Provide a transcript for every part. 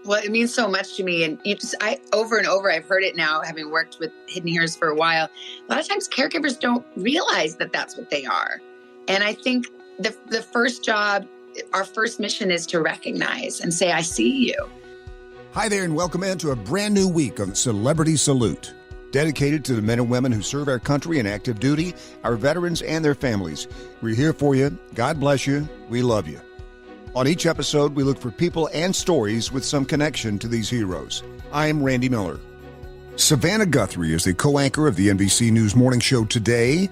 Well, it means so much to me. And over and over, I've heard it now, having worked with Hidden Heroes for a while. A lot of times caregivers don't realize that that's what they are. And I think the first job, our first mission is to recognize and say, I see you. Hi there, and welcome into a brand new week of Celebrity Salute, dedicated to the men and women who serve our country in active duty, our veterans and their families. We're here for you. God bless you. We love you. On each episode, we look for people and stories with some connection to these heroes. I am Randy Miller. Savannah Guthrie is the co-anchor of the NBC News Morning Show Today,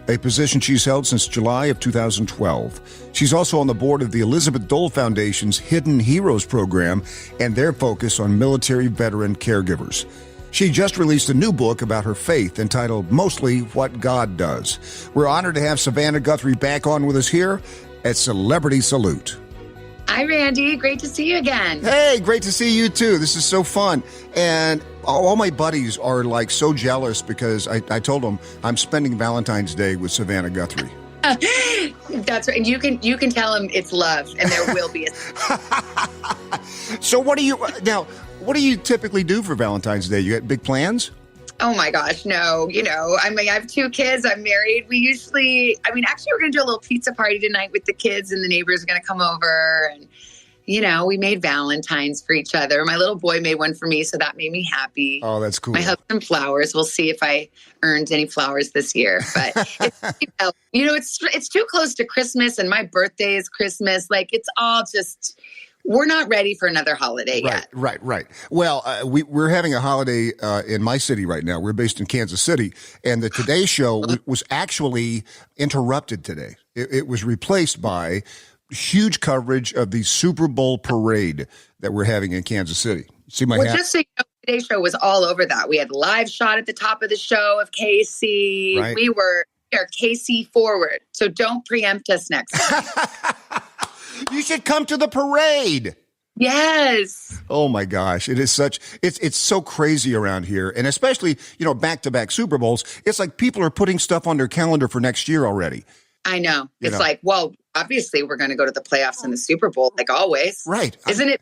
a position she's held since July of 2012. She's also on the board of the Elizabeth Dole Foundation's Hidden Heroes program and their focus on military veteran caregivers. She just released a new book about her faith entitled Mostly What God Does. We're honored to have Savannah Guthrie back on with us here at Celebrity Salute. Hi, Randy. Great to see you again. Hey, great to see you too. This is so fun. And all my buddies are like so jealous because I told them I'm spending Valentine's Day with Savannah Guthrie. That's right. And you can tell them it's love, and there will be a... So what do you typically do for Valentine's Day? You got big plans? Oh my gosh, no. I have 2 kids. I'm married. Actually, we're going to do a little pizza party tonight with the kids, and the neighbors are going to come over. And, we made Valentines for each other. My little boy made one for me, so that made me happy. Oh, that's cool. My husband flowers. We'll see if I earned any flowers this year. But, it's too close to Christmas, and my birthday is Christmas. Like, it's all just... We're not ready for another holiday yet. Right. Well, we're having a holiday in my city right now. We're based in Kansas City, and the Today Show was actually interrupted today. It was replaced by huge coverage of the Super Bowl parade that we're having in Kansas City. See my hat? Just so you know, the Today Show was all over that. We had live shot at the top of the show of Casey. Right. We are Casey forward. So don't preempt us next time. You should come to the parade. Yes. Oh my gosh. It's so crazy around here. And especially, back-to-back Super Bowls. It's like people are putting stuff on their calendar for next year already. I know. Like, well, obviously we're going to go to the playoffs and the Super Bowl, like always. Right. Isn't it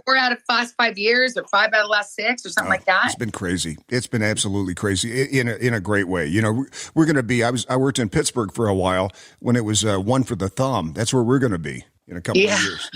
4 out of the last 5 years or 5 out of the last 6 or something like that? It's been crazy. It's been absolutely crazy in a great way. We're going to be, I worked in Pittsburgh for a while when it was one for the thumb. That's where we're going to be. In a couple of years,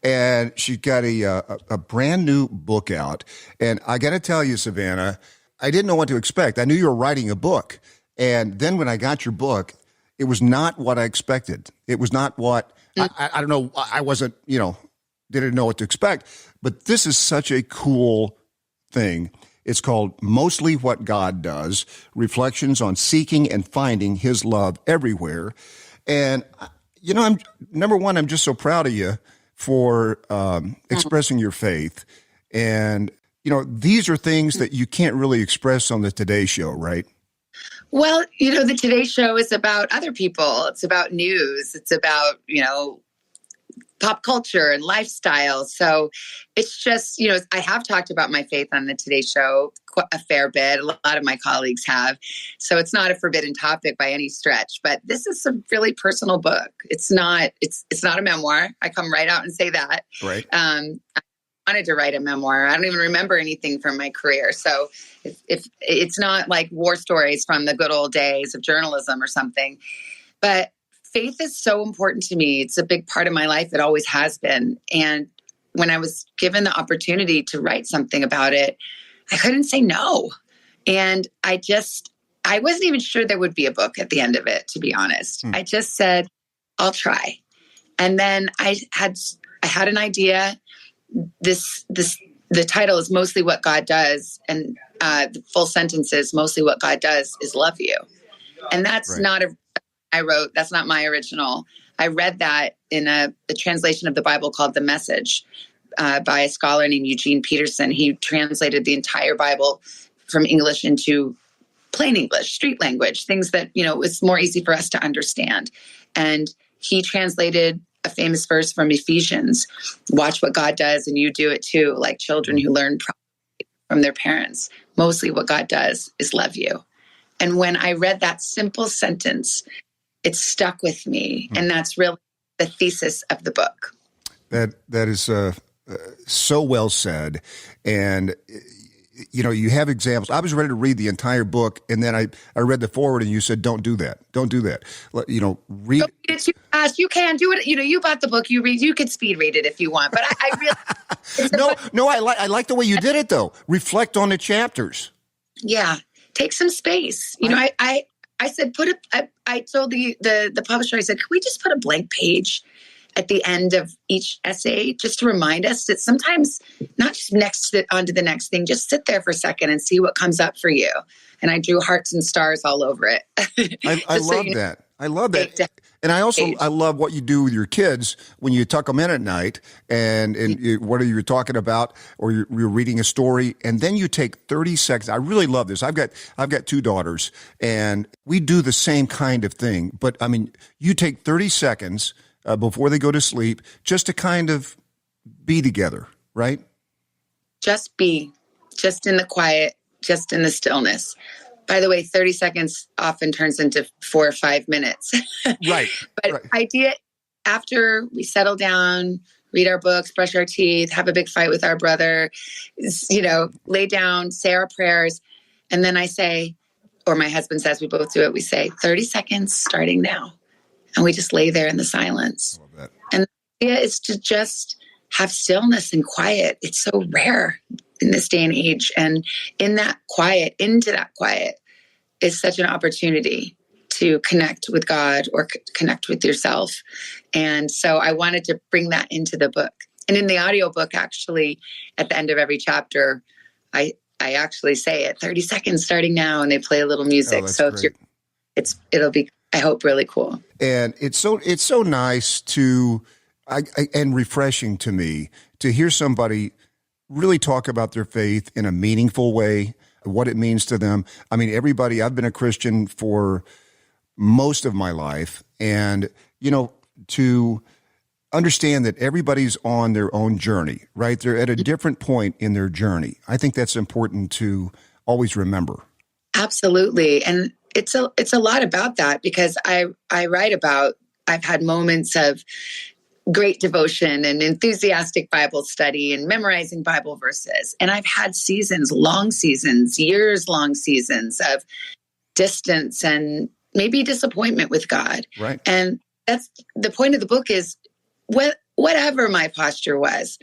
And she got a brand new book out. And I got to tell you, Savannah, I didn't know what to expect. I knew you were writing a book. And then when I got your book, it was not what I expected. It was not what, I don't know, I wasn't, didn't know what to expect. But this is such a cool thing. It's called Mostly What God Does, Reflections on Seeking and Finding His Love Everywhere. And I'm just so proud of you for expressing your faith. And, these are things that you can't really express on the Today Show, right? Well, the Today Show is about other people. It's about news. It's about, pop culture and lifestyle. So it's just, I have talked about my faith on the Today Show a fair bit. A lot of my colleagues have. So it's not a forbidden topic by any stretch, but this is a really personal book. It's not a memoir. I come right out and say that. Right. I wanted to write a memoir. I don't even remember anything from my career. So if it's not like war stories from the good old days of journalism or something, but faith is so important to me. It's a big part of my life. It always has been. And when I was given the opportunity to write something about it, I couldn't say no. And I wasn't even sure there would be a book at the end of it, to be honest. I just said, I'll try. And then I had an idea. The title is Mostly What God Does. And the full sentence is Mostly What God Does is Love You. And that's not that's not my original. I read that in a translation of the Bible called The Message by a scholar named Eugene Peterson. He translated the entire Bible from English into plain English, street language, things that, it's more easy for us to understand. And he translated a famous verse from Ephesians, watch what God does and you do it too, like children who learn from their parents. Mostly what God does is love you. And when I read that simple sentence, it stuck with me. And that's really the thesis of the book. That is so well said. And, you have examples. I was ready to read the entire book, and then I read the forward, and you said, don't do that. Don't do that. Read. Don't read it too fast. You can do it. You bought the book. You could speed read it if you want. But I really... No, I like the way you did it, though. Reflect on the chapters. Yeah. Take some space. I said, I told the publisher, I said, can we just put a blank page at the end of each essay just to remind us that sometimes not just onto the next thing, just sit there for a second and see what comes up for you. And I drew hearts and stars all over it. I love that. I love that. And I love what you do with your kids when you tuck them in at night and whether you're talking about or you're reading a story, and then you take 30 seconds. I really love this. I've got 2 daughters, and we do the same kind of thing. But I mean, you take 30 seconds before they go to sleep just to kind of be together, right? Just be, just in the quiet, just in the stillness. By the way, 30 seconds often turns into 4 or 5 minutes. Right. But idea, after we settle down, read our books, brush our teeth, have a big fight with our brother, lay down, say our prayers. And then I say, or my husband says, we both do it. We say 30 seconds starting now. And we just lay there in the silence. I love that. And the idea is to just have stillness and quiet. It's so rare in this day and age. And into that quiet is such an opportunity to connect with God or connect with yourself. And so I wanted to bring that into the book. And in the audiobook, actually, at the end of every chapter, I actually say it 30 seconds starting now, and they play a little music. Oh, so great. it'll be, I hope, really cool. And it's so nice and refreshing to me to hear somebody really talk about their faith in a meaningful way, what it means to them. I mean, I've been a Christian for most of my life, and, to understand that everybody's on their own journey, right? They're at a different point in their journey. I think that's important to always remember. Absolutely. And it's a lot about that, because I write about, I've had moments of great devotion and enthusiastic Bible study and memorizing Bible verses. And I've had seasons, long seasons, years-long seasons of distance and maybe disappointment with God. Right. And that's the point of the book is whatever my posture was,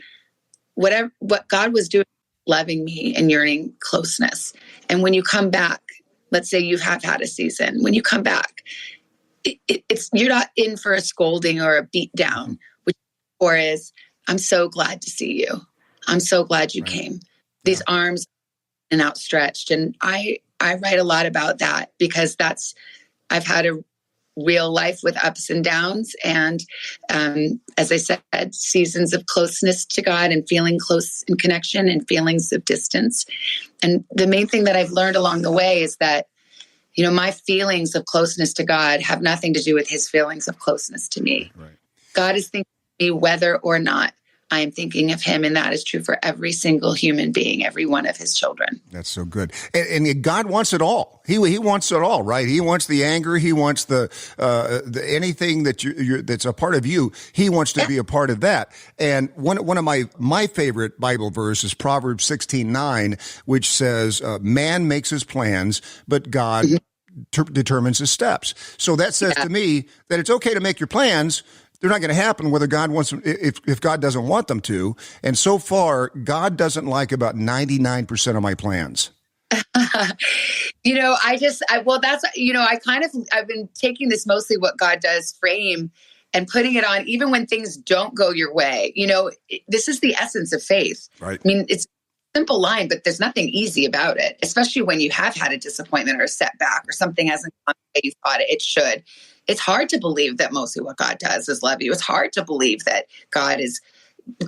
what God was doing, loving me and yearning closeness. And when you come back, let's say you have had a season, when you come back, you're not in for a scolding or a beat down, or is, I'm so glad to see you. I'm so glad you came. These arms and outstretched. And I write a lot about that, because I've had a real life with ups and downs. And as I said, seasons of closeness to God and feeling close in connection and feelings of distance. And the main thing that I've learned along the way is that, my feelings of closeness to God have nothing to do with his feelings of closeness to me. Right. God is thinking of me whether or not I am thinking of him. And that is true for every single human being, every one of his children. That's so good. And God wants it all. He wants it all, right? He wants the anger. He wants the anything that that's a part of you. He wants to be a part of that. And one of my favorite Bible verse is Proverbs 16:9, which says, man makes his plans, but God determines his steps. So that says to me that it's okay to make your plans. They're not going to happen whether God wants them, if God doesn't want them to. And so far, God doesn't like about 99% of my plans. I've been taking this mostly what God does frame and putting it on, even when things don't go your way. This is the essence of faith. Right. I mean, it's a simple line, but there's nothing easy about it, especially when you have had a disappointment or a setback or something hasn't gone the way you thought it should. It's hard to believe that mostly what God does is love you. It's hard to believe that God is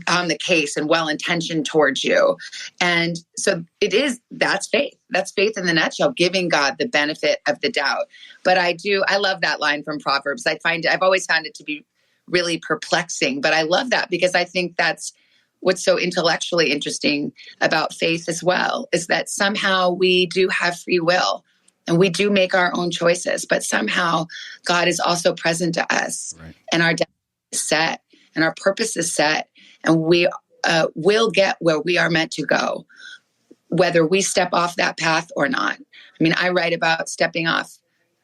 on the case and well-intentioned towards you. And so that's faith. That's faith in the nutshell, giving God the benefit of the doubt. But I love that line from Proverbs. I've always found it to be really perplexing, but I love that because I think that's what's so intellectually interesting about faith as well, is that somehow we do have free will. And we do make our own choices, but somehow God is also present to us, and our destiny is set, and our purpose is set, and we will get where we are meant to go, whether we step off that path or not. I mean, I write about stepping off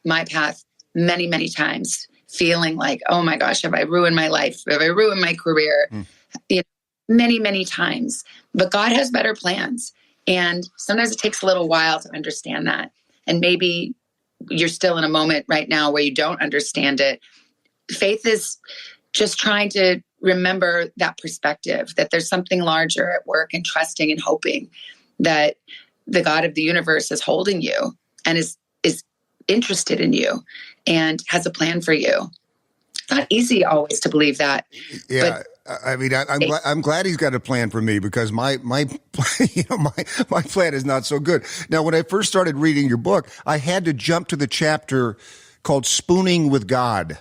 my path many, many times, feeling like, oh my gosh, have I ruined my life? Have I ruined my career? You know, many, many times. But God has better plans. And sometimes it takes a little while to understand that. And maybe you're still in a moment right now where you don't understand it. Faith is just trying to remember that perspective, that there's something larger at work, and trusting and hoping that the God of the universe is holding you and is interested in you and has a plan for you. It's not easy always to believe that. Yeah. But I mean, I'm glad he's got a plan for me, because my plan is not so good. Now, when I first started reading your book, I had to jump to the chapter called Spooning with God.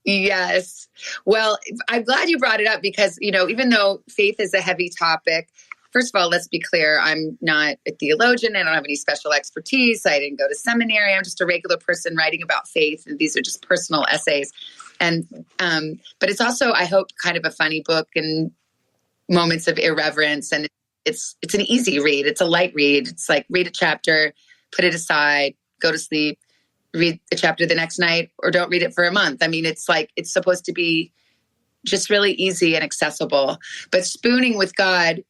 Yes. Well, I'm glad you brought it up, because, even though faith is a heavy topic, first of all, let's be clear. I'm not a theologian. I don't have any special expertise. I didn't go to seminary. I'm just a regular person writing about faith. And these are just personal essays. And, but it's also, I hope, kind of a funny book and moments of irreverence. And it's an easy read. It's a light read. It's like, read a chapter, put it aside, go to sleep, read a chapter the next night, or don't read it for a month. I mean, it's supposed to be just really easy and accessible. But Spooning with God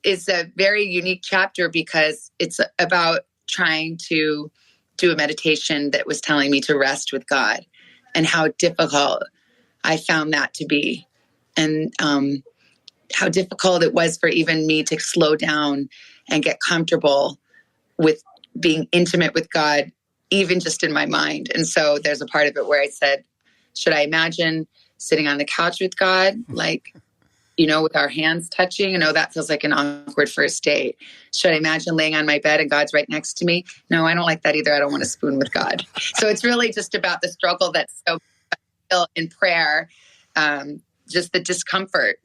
is a very unique chapter, because it's about trying to do a meditation that was telling me to rest with God, and how difficult I found that to be, and how difficult it was for even me to slow down and get comfortable with being intimate with God, even just in my mind. And so there's a part of it where I said, should I imagine sitting on the couch with God, like, with our hands touching? That feels like an awkward first date. Should I imagine laying on my bed and God's right next to me? No, I don't like that either. I don't want to spoon with God. So it's really just about the struggle that's so real in prayer, just the discomfort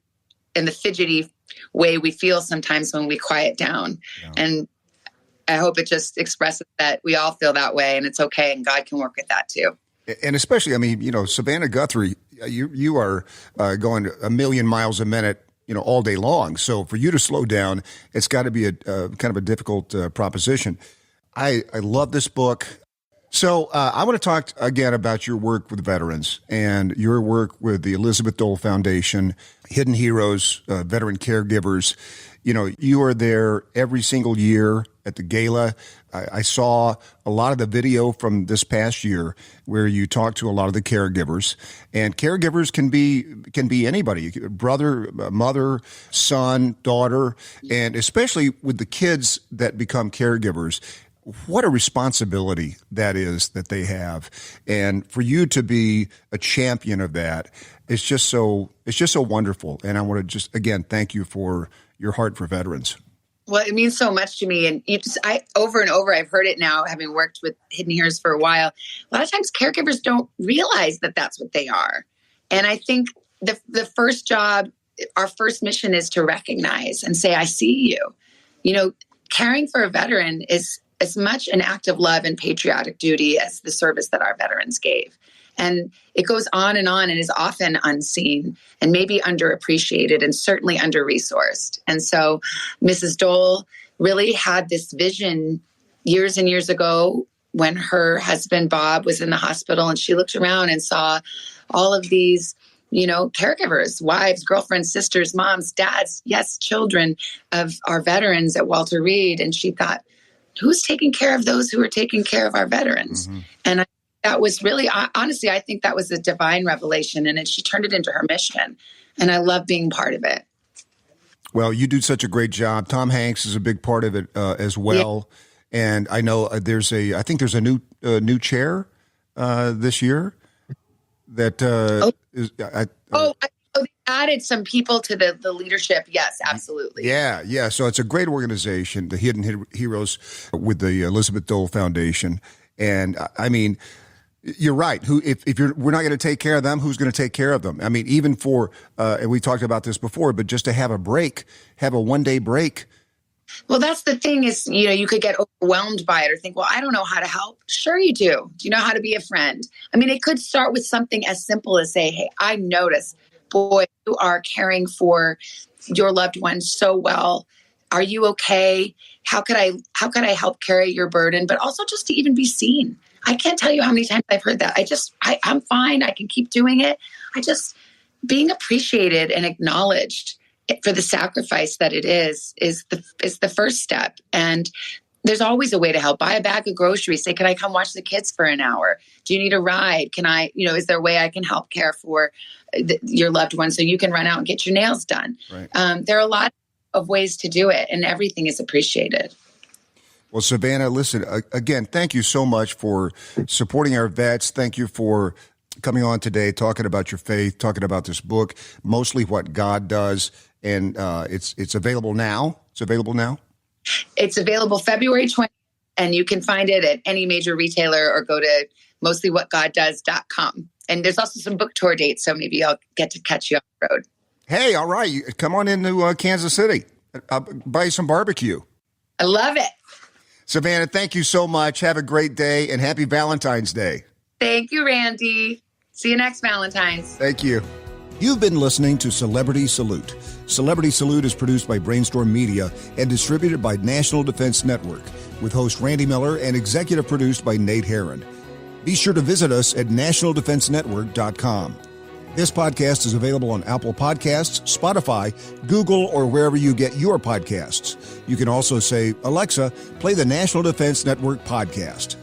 and the fidgety way we feel sometimes when we quiet down. Yeah. And I hope it just expresses that we all feel that way, and it's okay, and God can work with that too. And especially, I mean, Savannah Guthrie, you are going a million miles a minute, all day long. So for you to slow down, it's got to be a kind of a difficult proposition. I love this book. So I want to talk again about your work with veterans and your work with the Elizabeth Dole Foundation, Hidden Heroes, veteran caregivers. You are there every single year at the gala. I saw a lot of the video from this past year where you talk to a lot of the caregivers, and caregivers can be anybody, brother, mother, son, daughter, and especially with the kids that become caregivers. What a responsibility that is that they have. And for you to be a champion of that, it's just so wonderful. And I want to just, again, thank you for your heart for veterans. Well, it means so much to me. And over and over, I've heard it now, having worked with Hidden Heroes for a while. A lot of times caregivers don't realize that that's what they are. And I think the first job, our first mission is to recognize and say, I see you. Caring for a veteran is as much an act of love and patriotic duty as the service that our veterans gave. And it goes on and is often unseen and maybe underappreciated and certainly under-resourced. And so Mrs. Dole really had this vision years and years ago when her husband, Bob, was in the hospital, and she looked around and saw all of these, caregivers, wives, girlfriends, sisters, moms, dads, yes, children of our veterans at Walter Reed. And she thought, who's taking care of those who are taking care of our veterans? Mm-hmm. And that was really, honestly, I think that was a divine revelation, and she turned it into her mission. And I love being part of it. Well, you do such a great job. Tom Hanks is a big part of it as well. Yeah. And I know I think there's a new chair this year that is. They added some people to the leadership. Yes, absolutely. Yeah. So it's a great organization, the Hidden Heroes with the Elizabeth Dole Foundation. And I mean, you're right. If we're not going to take care of them, who's going to take care of them? I mean, even for, and we talked about this before, but just to have a break, have a 1-day break. Well, that's the thing is, you could get overwhelmed by it or think, well, I don't know how to help. Sure you do. Do you know how to be a friend? I mean, it could start with something as simple as say, hey, I notice boy, you are caring for your loved ones so well. Are you okay? How could I help carry your burden? But also just to even be seen. I can't tell you how many times I've heard that. I'm fine. I can keep doing it. Being appreciated and acknowledged for the sacrifice that it is the first step. And there's always a way to help. Buy a bag of groceries. Say, can I come watch the kids for an hour? Do you need a ride? Can I, is there a way I can help care for your loved one so you can run out and get your nails done? Right. There are a lot of ways to do it, and everything is appreciated. Well, Savannah, listen, again, thank you so much for supporting our vets. Thank you for coming on today, talking about your faith, talking about this book, Mostly What God Does. And it's available now. It's available now. It's available February 20th, and you can find it at any major retailer or go to mostlywhatgoddoes.com. And there's also some book tour dates, so maybe I'll get to catch you on the road. Hey, all right. Come on into Kansas City. I'll buy you some barbecue. I love it. Savannah, thank you so much. Have a great day, and happy Valentine's Day. Thank you, Randy. See you next Valentine's. Thank you. You've been listening to Celebrity Salute. Celebrity Salute is produced by Brainstorm Media and distributed by National Defense Network, with host Randy Miller and executive produced by Nate Herron. Be sure to visit us at nationaldefensenetwork.com. This podcast is available on Apple Podcasts, Spotify, Google, or wherever you get your podcasts. You can also say, Alexa, play the National Defense Network podcast.